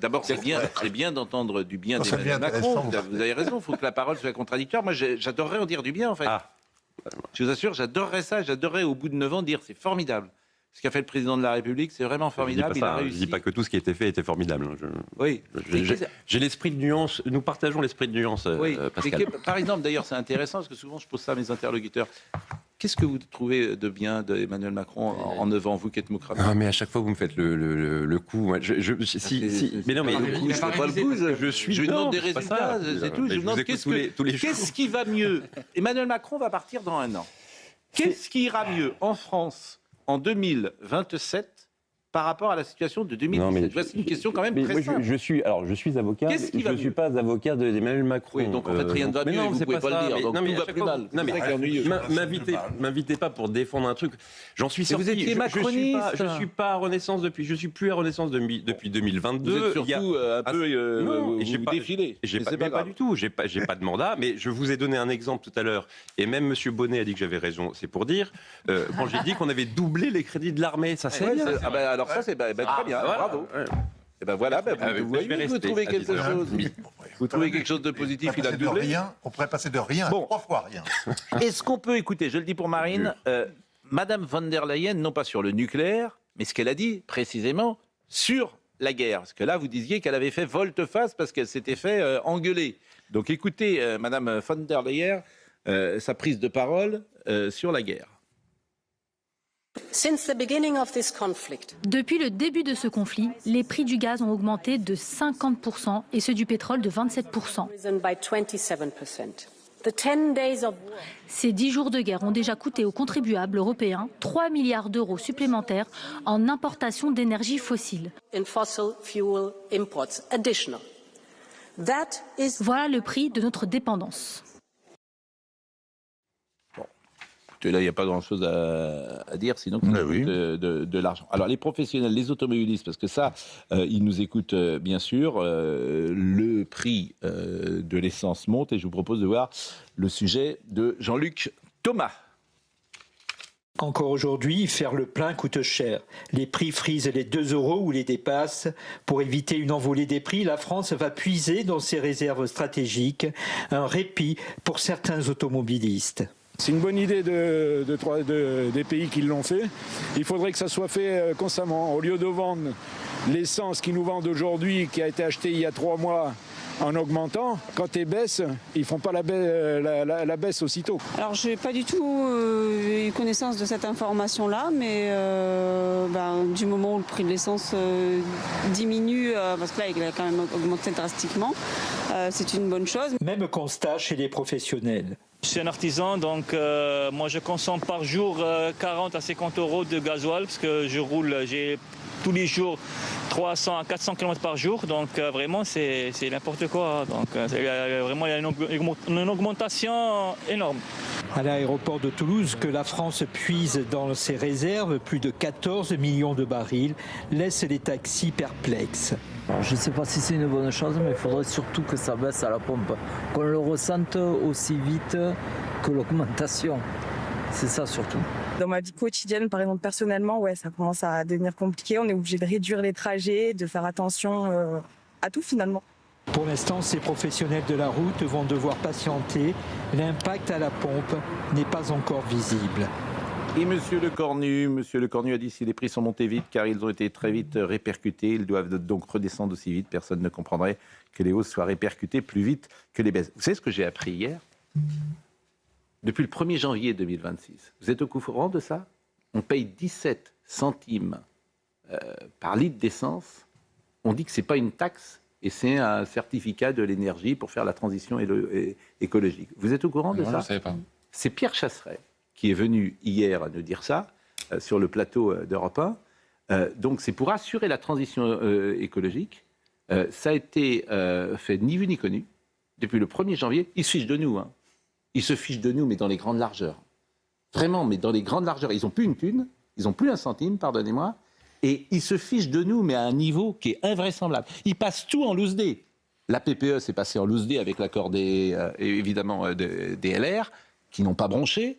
D'abord, c'est bien d'entendre du bien d'Emmanuel Macron. Vous avez raison, il faut que la parole soit contradictoire. Moi, j'adorerais en dire du bien, en fait. Je vous assure, j'adorerais ça. J'adorerais, au bout de 9 ans, dire c'est formidable. Ce qu'a fait le président de la République, c'est vraiment formidable. Je ne dis pas que tout ce qui a été fait était formidable. Oui. J'ai l'esprit de nuance. Nous partageons l'esprit de nuance, oui. Pascal. Par exemple, d'ailleurs, c'est intéressant, parce que souvent, je pose ça à mes interlocuteurs. Qu'est-ce que vous trouvez de bien d'Emmanuel Macron en 9 ans, vous qui êtes démocrate? Mais à chaque fois, vous me faites le coup. Mais non, mais je vous demande des résultats, c'est tout. Je vous demande qu'est-ce qui va mieux? Emmanuel Macron va partir dans 1 an. Qu'est-ce qui ira mieux en France en 2027 par rapport à la situation de 2017? Voici une question quand même très simple. Je suis avocat, je ne suis pas avocat d'Emmanuel Macron. Oui, donc en fait rien ne va mieux, vous ne pouvez pas le dire, donc tout va plus mal. Non, mais m'invitez pas pour défendre un truc. J'en suis sorti. Vous étiez macroniste. Je ne suis pas à Renaissance je suis plus à Renaissance depuis 2022. Vous êtes surtout un peu vous défilez. Pas du tout, j'ai pas de mandat, mais je vous ai donné un exemple tout à l'heure, et même M. Bonnet a dit que j'avais raison, c'est pour dire, quand j'ai dit qu'on avait doublé les crédits de l'armée, ça c'est bien. Alors ça, c'est très bien, bravo. Et ben voilà, vous trouvez quelque chose. Vous trouvez quelque chose de positif, il a doublé. On pourrait passer de rien à 3 fois rien. Est-ce qu'on peut écouter, je le dis pour Marine, Madame von der Leyen, non pas sur le nucléaire, mais ce qu'elle a dit précisément sur la guerre. Parce que là, vous disiez qu'elle avait fait volte-face parce qu'elle s'était fait engueuler. Donc écoutez, Madame von der Leyen, sa prise de parole sur la guerre. Depuis le début de ce conflit, les prix du gaz ont augmenté de 50% et ceux du pétrole de 27%. Ces 10 jours de guerre ont déjà coûté aux contribuables européens 3 milliards d'euros supplémentaires en importation d'énergie fossile. Voilà le prix de notre dépendance. Là, il n'y a pas grand-chose à dire, sinon que de l'argent. Alors, les professionnels, les automobilistes, parce que ça, ils nous écoutent bien sûr, le prix de l'essence monte et je vous propose de voir le sujet de Jean-Luc Thomas. Encore aujourd'hui, faire le plein coûte cher. Les prix frisent les 2 € ou les dépassent. Pour éviter une envolée des prix, la France va puiser dans ses réserves stratégiques un répit pour certains automobilistes. C'est une bonne idée des pays qui l'ont fait. Il faudrait que ça soit fait constamment. Au lieu de vendre l'essence qu'ils nous vendent aujourd'hui, qui a été achetée il y a 3 mois, en augmentant, quand elle baisse, ils ne font pas la baisse aussitôt. Alors je n'ai pas du tout eu connaissance de cette information-là, mais du moment où le prix de l'essence diminue, parce que là il a quand même augmenté drastiquement, c'est une bonne chose. Même constat chez les professionnels. Je suis un artisan, donc moi je consomme par jour 40 à 50 € de gasoil, parce que je roule, j'ai tous les jours 300 à 400 km par jour, donc vraiment c'est n'importe quoi. Donc vraiment il y a une augmentation énorme. À l'aéroport de Toulouse, que la France puise dans ses réserves, plus de 14 millions de barils, laisse les taxis perplexes. Alors, je ne sais pas si c'est une bonne chose, mais il faudrait surtout que ça baisse à la pompe, qu'on le ressente aussi vite que l'augmentation. C'est ça surtout. Dans ma vie quotidienne, par exemple personnellement, ça commence à devenir compliqué. On est obligé de réduire les trajets, de faire attention à tout finalement. Pour l'instant, ces professionnels de la route vont devoir patienter. L'impact à la pompe n'est pas encore visible. Et Monsieur Le Cornu a dit si les prix sont montés vite, car ils ont été très vite répercutés, ils doivent donc redescendre aussi vite. Personne ne comprendrait que les hausses soient répercutées plus vite que les baisses. Vous savez ce que j'ai appris hier ? Depuis le 1er janvier 2026, vous êtes au courant de ça ? On paye 17 centimes par litre d'essence. On dit que ce n'est pas une taxe et c'est un certificat de l'énergie pour faire la transition écologique. Vous êtes au courant de ça ? Je ne savais pas. C'est Pierre Chasseret qui est venu hier à nous dire ça sur le plateau d'Europe 1. Donc c'est pour assurer la transition écologique. Ça a été fait ni vu ni connu. Depuis le 1er janvier, ils se fichent de nous. Ils se fichent de nous, mais dans les grandes largeurs. Vraiment, mais dans les grandes largeurs. Ils n'ont plus une thune, ils n'ont plus un centime, pardonnez-moi. Et ils se fichent de nous, mais à un niveau qui est invraisemblable. Ils passent tout en loose day. La PPE s'est passée en loose day avec l'accord évidemment des LR, qui n'ont pas bronché.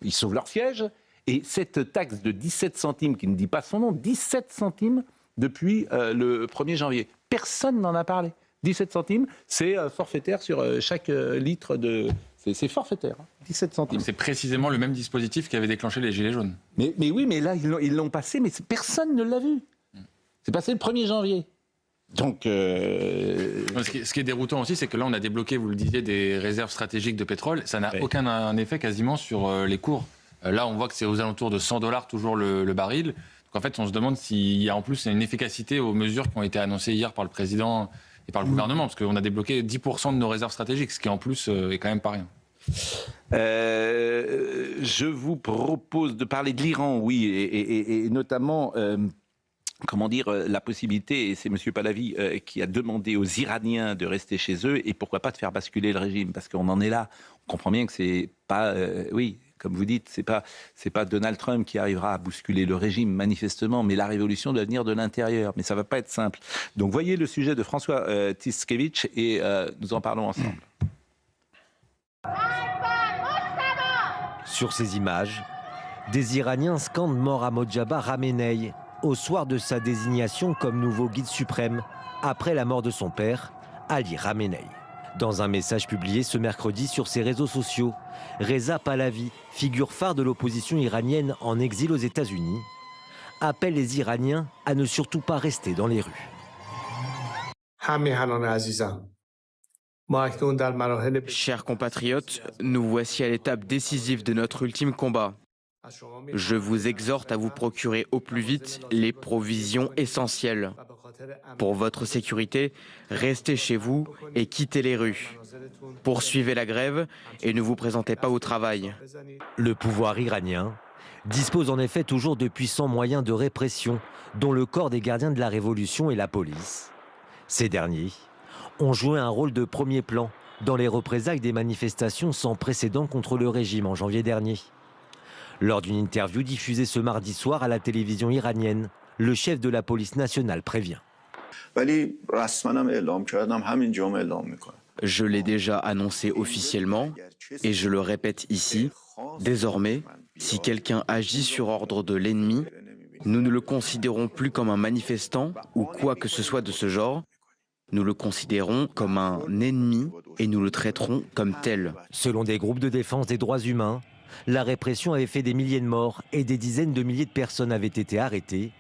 Ils sauvent leur siège. Et cette taxe de 17 centimes, qui ne dit pas son nom, 17 centimes depuis le 1er janvier. Personne n'en a parlé. 17 centimes, c'est forfaitaire sur chaque litre de... C'est forfaitaire, 17 centimes. C'est précisément le même dispositif qui avait déclenché les Gilets jaunes. Mais oui, mais là, ils l'ont passé, mais personne ne l'a vu. C'est passé le 1er janvier. Donc... Ce qui est déroutant aussi, c'est que là, on a débloqué, vous le disiez, des réserves stratégiques de pétrole. Ça n'a aucun effet quasiment sur les cours. Là, on voit que c'est aux alentours de 100 $ toujours le baril. Donc en fait, on se demande s'il y a en plus une efficacité aux mesures qui ont été annoncées hier par le président et par le gouvernement, parce qu'on a débloqué 10% de nos réserves stratégiques, ce qui en plus est quand même pas rien. Je vous propose de parler de l'Iran, oui, et notamment... comment dire, la possibilité, et c'est M. Pahlavi qui a demandé aux Iraniens de rester chez eux, et pourquoi pas de faire basculer le régime, parce qu'on en est là. On comprend bien que c'est pas, oui, comme vous dites, c'est pas Donald Trump qui arrivera à bousculer le régime, manifestement, mais la révolution doit venir de l'intérieur, mais ça va pas être simple. Donc voyez le sujet de François Tiskevich, et nous en parlons ensemble. Sur ces images, des Iraniens scandent mort à Mojtaba Khamenei, au soir de sa désignation comme nouveau guide suprême, après la mort de son père, Ali Khamenei. Dans un message publié ce mercredi sur ses réseaux sociaux, Reza Pahlavi, figure phare de l'opposition iranienne en exil aux États-Unis, appelle les Iraniens à ne surtout pas rester dans les rues. Chers compatriotes, nous voici à l'étape décisive de notre ultime combat. Je vous exhorte à vous procurer au plus vite les provisions essentielles. Pour votre sécurité, restez chez vous et quittez les rues. Poursuivez la grève et ne vous présentez pas au travail. Le pouvoir iranien dispose en effet toujours de puissants moyens de répression, dont le corps des gardiens de la révolution et la police. Ces derniers ont joué un rôle de premier plan dans les représailles des manifestations sans précédent contre le régime en janvier dernier. Lors d'une interview diffusée ce mardi soir à la télévision iranienne, le chef de la police nationale prévient. Je l'ai déjà annoncé officiellement et je le répète ici. Désormais, si quelqu'un agit sur ordre de l'ennemi, nous ne le considérons plus comme un manifestant ou quoi que ce soit de ce genre. Nous le considérons comme un ennemi et nous le traiterons comme tel. Selon des groupes de défense des droits humains, la répression avait fait des milliers de morts et des dizaines de milliers de personnes avaient été arrêtées.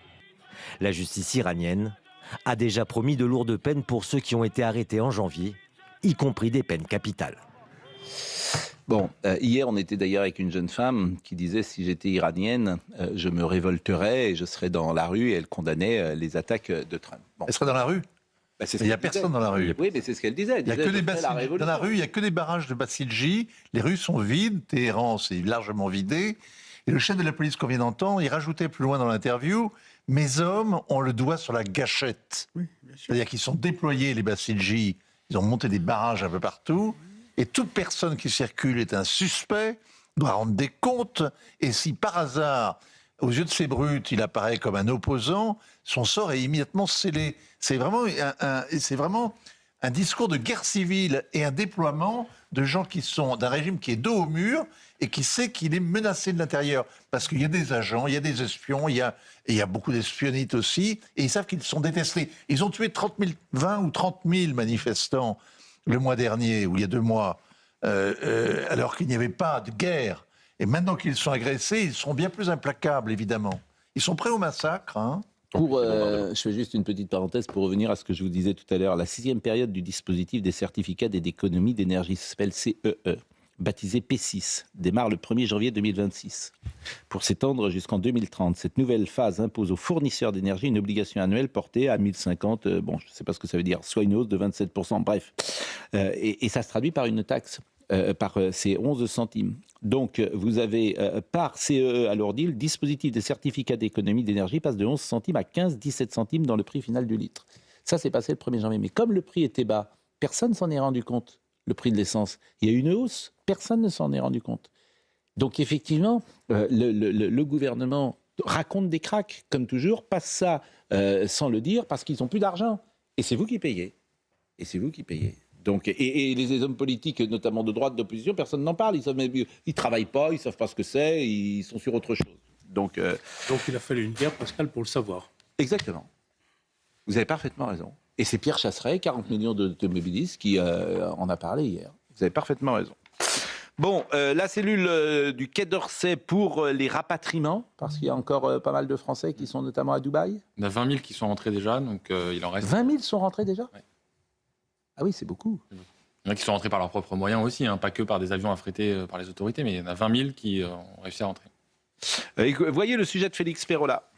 La justice iranienne a déjà promis de lourdes peines pour ceux qui ont été arrêtés en janvier, y compris des peines capitales. Bon, hier, on était d'ailleurs avec une jeune femme qui disait si j'étais iranienne, je me révolterais et je serais dans la rue, et elle condamnait les attaques de Trump. Bon. Elle serait dans la rue il n'y a personne dans la rue. Oui, mais c'est ce qu'elle disait. Elle disait dans la rue, il n'y a que des barrages de Bassilji. Les rues sont vides. Téhéran, c'est largement vidé. Et le chef de la police qu'on vient d'entendre, il rajoutait plus loin dans l'interview, mes hommes ont le doigt sur la gâchette. Oui, c'est-à-dire qu'ils sont déployés, les Bassilji. Ils ont monté des barrages un peu partout. Et toute personne qui circule est un suspect, doit rendre des comptes. Et si par hasard, aux yeux de ces brutes, il apparaît comme un opposant, son sort est immédiatement scellé. C'est vraiment un discours de guerre civile et un déploiement de gens qui sont d'un régime qui est dos au mur et qui sait qu'il est menacé de l'intérieur. Parce qu'il y a des agents, il y a des espions, il y a beaucoup d'espionnites aussi, et ils savent qu'ils sont détestés. Ils ont tué 20 ou 30 000 manifestants le mois dernier, ou il y a 2 mois, alors qu'il n'y avait pas de guerre. Et maintenant qu'ils sont agressés, ils seront bien plus implacables, évidemment. Ils sont prêts au massacre. Hein. Je fais juste une petite parenthèse pour revenir à ce que je vous disais tout à l'heure. La 6e période du dispositif des certificats d'économie d'énergie s'appelle CEE, baptisé P6, démarre le 1er janvier 2026 pour s'étendre jusqu'en 2030. Cette nouvelle phase impose aux fournisseurs d'énergie une obligation annuelle portée à 1050, je ne sais pas ce que ça veut dire, soit une hausse de 27%, bref. Et ça se traduit par une taxe. Par ces 11 centimes. Donc, vous avez par CEE alourdi, le dispositif des certificats d'économie d'énergie passe de 11 centimes à 15-17 centimes dans le prix final du litre. Ça, c'est passé le 1er janvier. Mais comme le prix était bas, personne ne s'en est rendu compte, le prix de l'essence. Il y a eu une hausse, personne ne s'en est rendu compte. Donc, effectivement, le gouvernement raconte des cracks, comme toujours, passe ça sans le dire, parce qu'ils n'ont plus d'argent. Et c'est vous qui payez. Donc, et les hommes politiques, notamment de droite, d'opposition, personne n'en parle. Ils ne travaillent pas, ils ne savent pas ce que c'est, ils sont sur autre chose. Donc il a fallu une guerre, Pascal, pour le savoir. Exactement. Vous avez parfaitement raison. Et c'est Pierre Chasseret, 40 millions d'automobilistes, qui en a parlé hier. Vous avez parfaitement raison. Bon, la cellule du Quai d'Orsay pour les rapatriements, parce qu'il y a encore pas mal de Français qui sont notamment à Dubaï. Il y en a 20 000 qui sont rentrés déjà, donc il en reste... 20 000 sont rentrés déjà ? Oui. Ah oui, c'est beaucoup. Il y en a qui sont rentrés par leurs propres moyens aussi, pas que par des avions affrétés par les autorités, mais il y en a 20 000 qui ont réussi à rentrer. Voyez le sujet de Félix Perrola.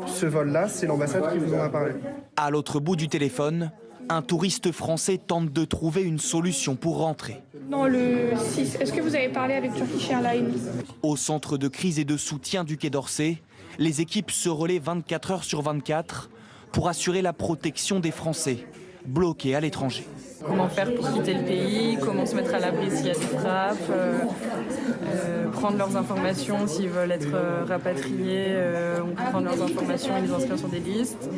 Ce vol-là, c'est l'ambassade qui vous en a parlé. À l'autre bout du téléphone, un touriste français tente de trouver une solution pour rentrer. Dans le 6, est-ce que vous avez parlé avec Turkish Airlines ? Au centre de crise et de soutien du Quai d'Orsay, les équipes se relaient 24 heures sur 24 pour assurer la protection des Français bloqués à l'étranger. Comment faire pour quitter le pays, comment se mettre à l'abri s'il y a des frappes, prendre leurs informations s'ils veulent être rapatriés, on peut prendre leurs informations et les inscrire sur des listes.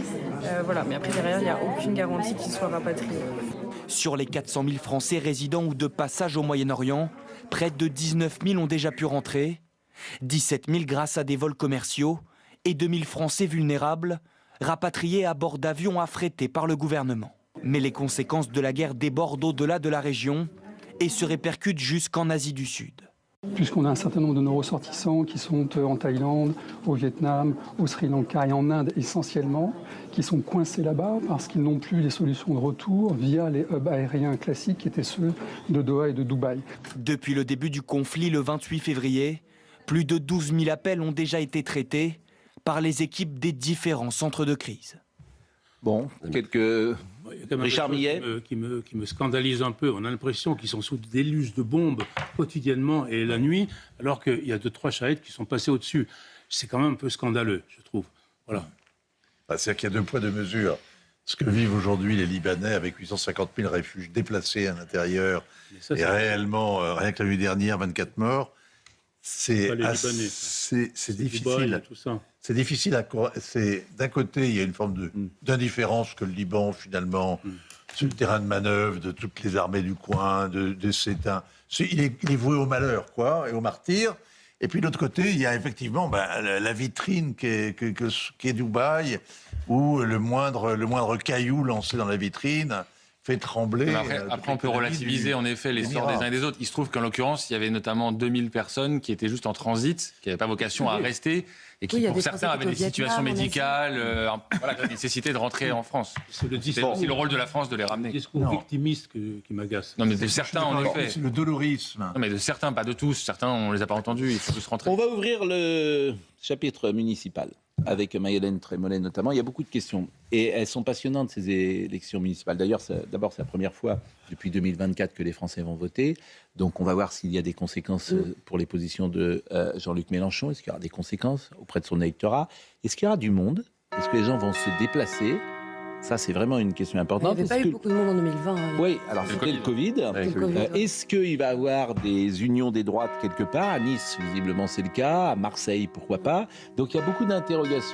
Voilà. Mais après derrière, il n'y a aucune garantie qu'ils soient rapatriés. Sur les 400 000 Français résidant ou de passage au Moyen-Orient, près de 19 000 ont déjà pu rentrer, 17 000 grâce à des vols commerciaux et 2 000 Français vulnérables rapatriés à bord d'avions affrétés par le gouvernement. Mais les conséquences de la guerre débordent au-delà de la région et se répercutent jusqu'en Asie du Sud. Puisqu'on a un certain nombre de nos ressortissants qui sont en Thaïlande, au Vietnam, au Sri Lanka et en Inde essentiellement, qui sont coincés là-bas parce qu'ils n'ont plus les solutions de retour via les hubs aériens classiques qui étaient ceux de Doha et de Dubaï. Depuis le début du conflit le 28 février, plus de 12 000 appels ont déjà été traités par les équipes des différents centres de crise. Bon, quelques... Richard Millet qui me scandalise un peu. On a l'impression qu'ils sont sous le déluge de bombes quotidiennement et la nuit, alors qu'il y a 2-3 charrettes qui sont passées au-dessus. C'est quand même un peu scandaleux, je trouve. Voilà. C'est-à-dire qu'il y a 2 poids, 2 mesures. Ce que vivent aujourd'hui les Libanais avec 850 000 réfugiés déplacés à l'intérieur, et réellement, rien que la nuit dernière, 24 morts, c'est difficile. C'est difficile à... D'un côté, il y a une forme d'indifférence que le Liban, finalement, sur le terrain de manœuvre de toutes les armées du coin, il est voué au malheur, quoi, et au martyr. Et puis de l'autre côté, il y a effectivement la vitrine qui est Dubaï, où le moindre caillou lancé dans la vitrine fait trembler. Après on peut relativiser en effet les sorts des uns et des autres. Il se trouve qu'en l'occurrence, il y avait notamment 2000 personnes qui étaient juste en transit, qui n'avaient pas vocation à rester, et qui pour certains avaient des situations médicales, qui nécessitaient de rentrer en France. C'est aussi le rôle de la France de les ramener. Le discours victimiste qui m'agace. Non mais de certains en effet. C'est le dolorisme. Non mais de certains, pas de tous. Certains on les a pas entendus, il faut tous rentrer. On va ouvrir le chapitre municipal avec Marie-Hélène Trémollet notamment. Il y a beaucoup de questions et elles sont passionnantes ces élections municipales. D'ailleurs, d'abord c'est la première fois depuis 2024 que les Français vont voter. Donc on va voir s'il y a des conséquences pour les positions de Jean-Luc Mélenchon. Est-ce qu'il y aura des conséquences auprès de son électorat? Est-ce qu'il y aura du monde? Est-ce que les gens vont se déplacer? Ça, c'est vraiment une question importante. Il n'y avait pas eu beaucoup de monde en 2020. Oui, alors c'était le Covid. Est-ce qu'il va y avoir des unions des droites quelque part? À Nice, visiblement, c'est le cas. À Marseille, pourquoi pas? Donc il y a beaucoup d'interrogations.